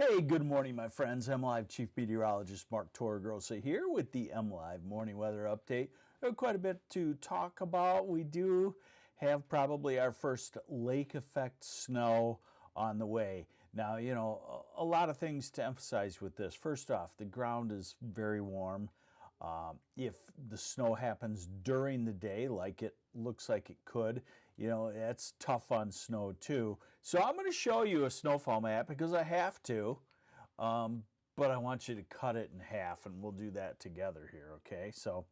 Hey, good morning, my friends. MLive Chief Meteorologist Mark Torregrossa here with the MLive Morning Weather Update. We have quite a bit to talk about. We do have probably our first lake effect snow on the way. Now, you know, a lot of things to emphasize with this. First off, the ground is very warm. If the snow happens during the day, like it looks like it could, you know, that's tough on snow too. So I'm going to show you a snowfall map because I have to, but I want you to cut it in half, and we'll do that together here, okay? So,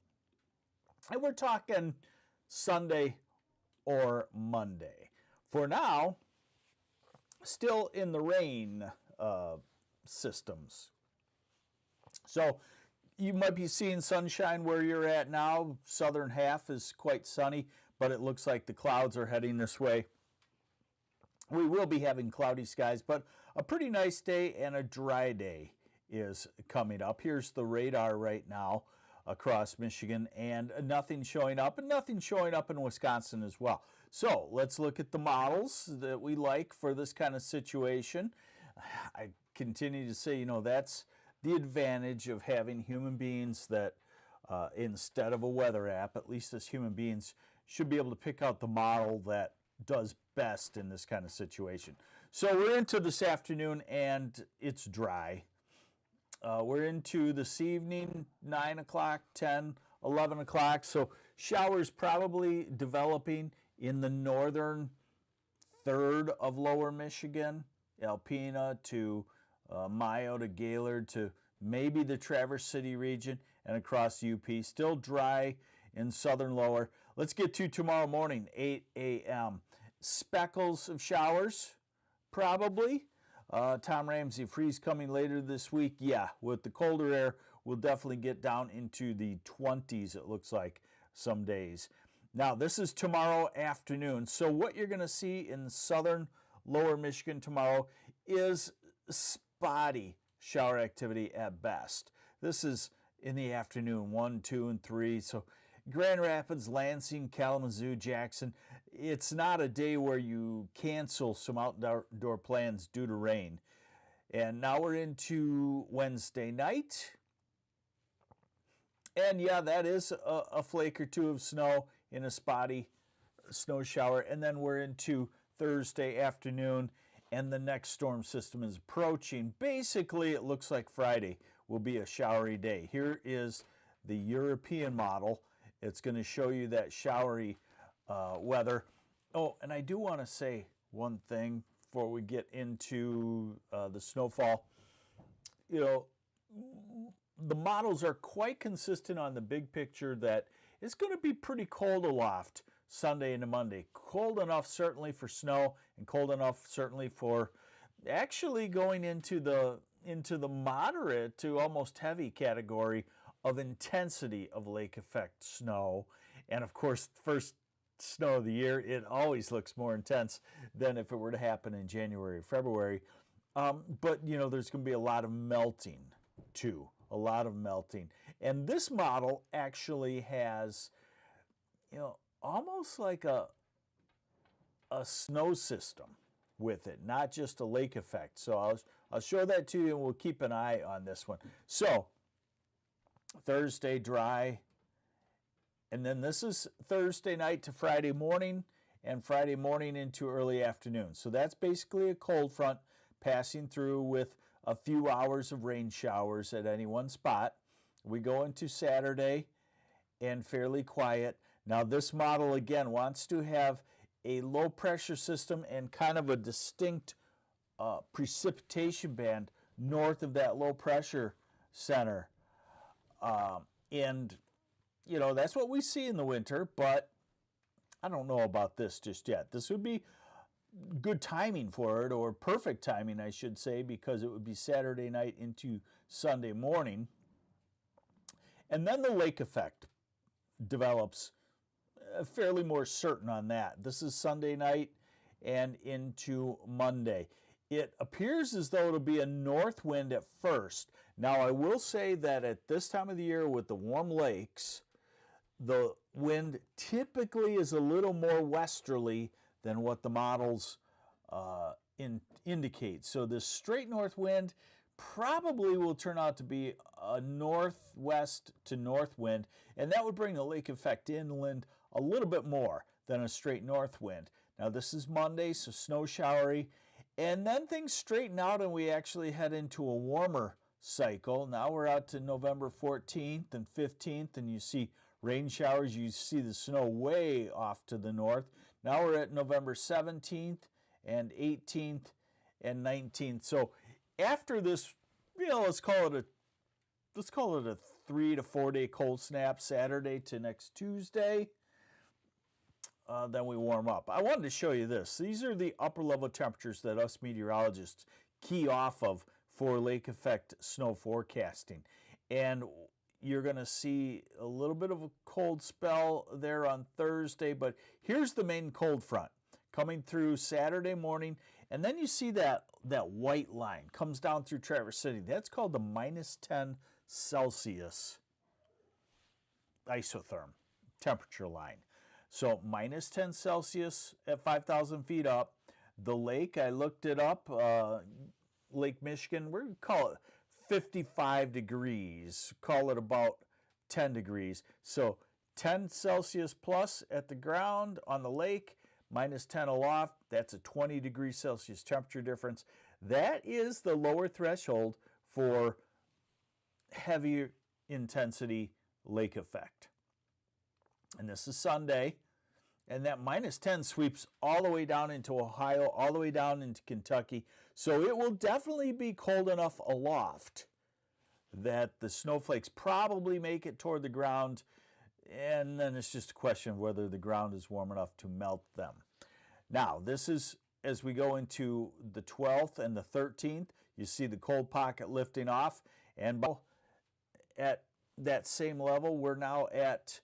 and we're talking Sunday or Monday. For now, still in the rain systems. So you might be seeing sunshine where you're at now. Southern half is quite sunny, but it looks like the clouds are heading this way. We will be having cloudy skies, but a pretty nice day and a dry day is coming up. Here's the radar right now across Michigan, and nothing showing up, and nothing showing up in Wisconsin as well. So let's look at the models that we like for this kind of situation. I continue to say, you know, that's the advantage of having human beings that instead of a weather app, at least as human beings, should be able to pick out the model that does best in this kind of situation. So we're into this afternoon and it's dry. We're into this evening, 9 o'clock, 10, 11 o'clock. So showers probably developing in the northern third of lower Michigan, Alpena to Mayo to Gaylord to maybe the Traverse City region and across UP. Still dry in southern lower. Let's get to tomorrow morning, 8 a.m. Speckles of showers, probably. Tom Ramsey, freeze coming later this week. Yeah, with the colder air, we'll definitely get down into the 20s, it looks like, some days. Now, this is tomorrow afternoon. So what you're going to see in southern lower Michigan tomorrow is spotty shower activity at best. This is in the afternoon, 1, 2, and 3. So Grand Rapids, Lansing, Kalamazoo, Jackson. It's not a day where you cancel some outdoor plans due to rain. And now we're into Wednesday night. And yeah, that is a flake or two of snow in a spotty snow shower. And then we're into Thursday afternoon, and the next storm system is approaching. Basically, it looks like Friday will be a showery day. Here is the European model. It's going to show you that showery weather. Oh, and I do want to say one thing before we get into the snowfall. You know, the models are quite consistent on the big picture that it's going to be pretty cold aloft Sunday into Monday. Cold enough certainly for snow, and cold enough certainly for actually going into the moderate to almost heavy category of intensity of lake effect snow. And of course, first snow of the year, it always looks more intense than if it were to happen in January or February. But you know, there's going to be a lot of melting too, a lot of melting. And this model actually has, you know, almost like a snow system with it, not just a lake effect. So I'll show that to you, and we'll keep an eye on this one. So Thursday dry, and then this is Thursday night to Friday morning, and Friday morning into early afternoon. So that's basically a cold front passing through with a few hours of rain showers at any one spot. We go into Saturday and fairly quiet. Now this model again wants to have a low pressure system and kind of a distinct precipitation band north of that low pressure center. And you know, that's what we see in the winter, but I don't know about this just yet. This would be good timing for it, or perfect timing, I should say, because it would be Saturday night into Sunday morning. And then the lake effect develops fairly more certain on that. This is Sunday night and into Monday. It appears as though it'll be a north wind at first. Now, I will say that at this time of the year with the warm lakes, the wind typically is a little more westerly than what the models indicate. So the straight north wind probably will turn out to be a northwest to north wind, and that would bring the lake effect inland a little bit more than a straight north wind. Now this is Monday, so snow showery, and then things straighten out and we actually head into a warmer cycle. Now we're out to November 14th and 15th, and you see rain showers. You see the snow way off to the north. Now we're at November 17th and 18th and 19th. So after this, let's call it a 3 to 4 day cold snap, Saturday to next Tuesday. Then we warm up. I wanted to show you this. These are the upper level temperatures that us meteorologists key off of for lake effect snow forecasting. And you're going to see a little bit of a cold spell there on Thursday, but here's the main cold front coming through Saturday morning, and then you see that white line comes down through Traverse City. That's called the -10 Celsius isotherm temperature line. So -10 Celsius at 5,000 feet up. The lake, I looked it up, Lake Michigan, we're going to call it 55 degrees, call it about 10 degrees. So 10 Celsius plus at the ground on the lake, -10 aloft, that's a 20 degrees Celsius temperature difference. That is the lower threshold for heavier intensity lake effect. And this is Sunday, and that -10 sweeps all the way down into Ohio, all the way down into Kentucky. So it will definitely be cold enough aloft that the snowflakes probably make it toward the ground, and then it's just a question of whether the ground is warm enough to melt them. Now, this is as we go into the 12th and the 13th, you see the cold pocket lifting off, and at that same level, we're now at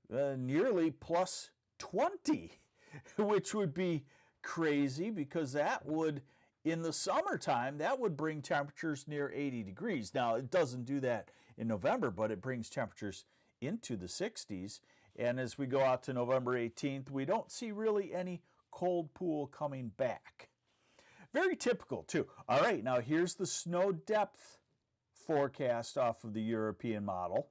nearly plus 20, which would be crazy because that would, in the summertime, that would bring temperatures near 80 degrees. Now, it doesn't do that in November, but it brings temperatures into the 60s. And as we go out to November 18th, we don't see really any cold pool coming back. Very typical, too. All right, now here's the snow depth forecast off of the European model.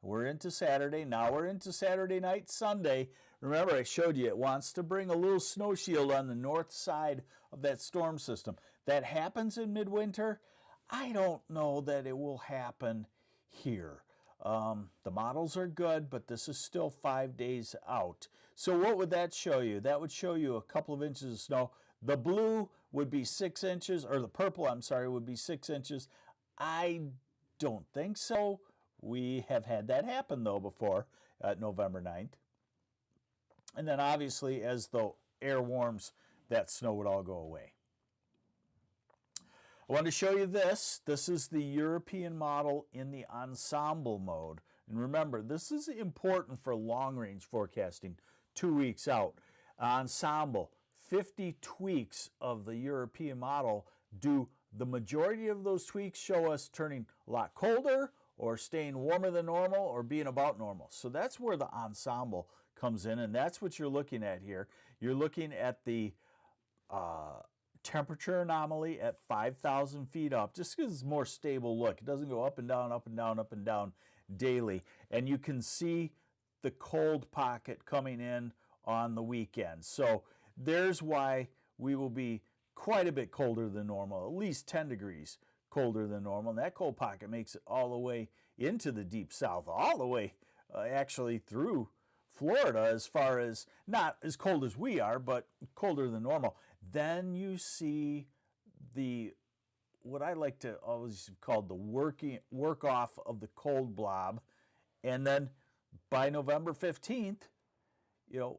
We're into Saturday. Now we're into Saturday night, Sunday. Remember, I showed you it wants to bring a little snow shield on the north side of that storm system. That happens in midwinter. I don't know that it will happen here. The models are good, but this is still 5 days out. So what would that show you? That would show you a couple of inches of snow. The blue would be 6 inches, or the purple, I'm sorry, would be 6 inches. I don't think so. We have had that happen, though, before at November 9th. And then, obviously, as the air warms, that snow would all go away. I want to show you this. This is the European model in the ensemble mode. And remember, this is important for long-range forecasting 2 weeks out. Ensemble, 50 tweaks of the European model. Do the majority of those tweaks show us turning a lot colder, or staying warmer than normal, or being about normal? So that's where the ensemble comes in, and that's what you're looking at here. You're looking at the temperature anomaly at 5,000 feet up, just because it's a more stable look. It doesn't go up and down, up and down, up and down daily. And you can see the cold pocket coming in on the weekend. So there's why we will be quite a bit colder than normal, at least 10 degrees colder than normal. And that cold pocket makes it all the way into the deep south, all the way actually through Florida, as far as not as cold as we are, but colder than normal. Then you see the, what I like to always call the work off of the cold blob. And then by November 15th,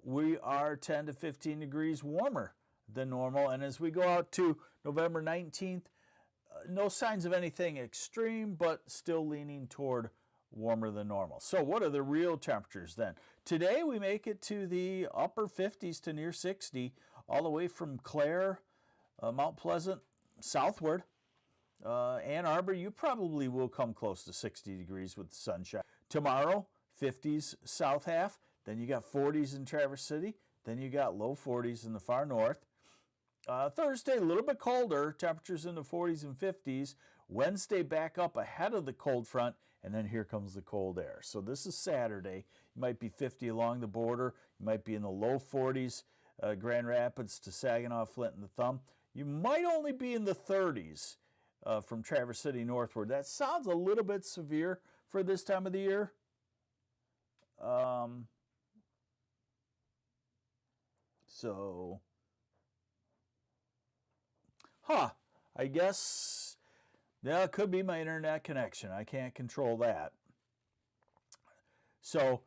we are 10 to 15 degrees warmer than normal. And as we go out to November 19th, no signs of anything extreme, but still leaning toward warmer than normal. So what are the real temperatures then? Today we make it to the upper 50s to near 60, all the way from Clare, Mount Pleasant, southward. Ann Arbor, you probably will come close to 60 degrees with the sunshine. Tomorrow, 50s south half, then you got 40s in Traverse City, then you got low 40s in the far north. Thursday, a little bit colder, temperatures in the 40s and 50s. Wednesday, back up ahead of the cold front, and then here comes the cold air. So this is Saturday. You might be 50 along the border. You might be in the low 40s, Grand Rapids to Saginaw, Flint, and the Thumb. You might only be in the 30s from Traverse City northward. That sounds a little bit severe for this time of the year. I guess, yeah, it could be my internet connection. I can't control that. So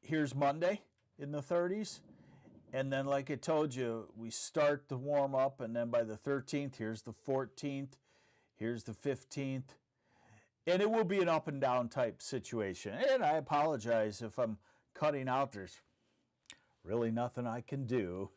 here's Monday in the 30s. And then, like I told you, we start to warm up, and then by the 13th, here's the 14th, here's the 15th. And it will be an up and down type situation. And I apologize if I'm cutting out. There's really nothing I can do.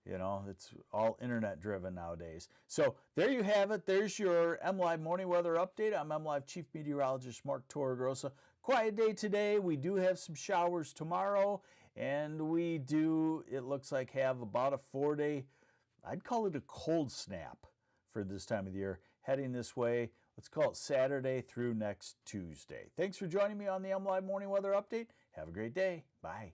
You know, it's all internet driven nowadays. So there you have it. There's your MLive morning weather update. I'm MLive Chief Meteorologist Mark Torregrossa. Quiet day today. We do have some showers tomorrow. And we do, it looks like, have about a 4-day, I'd call it a cold snap for this time of the year, heading this way. Let's call it Saturday through next Tuesday. Thanks for joining me on the MLive Morning Weather Update. Have a great day. Bye.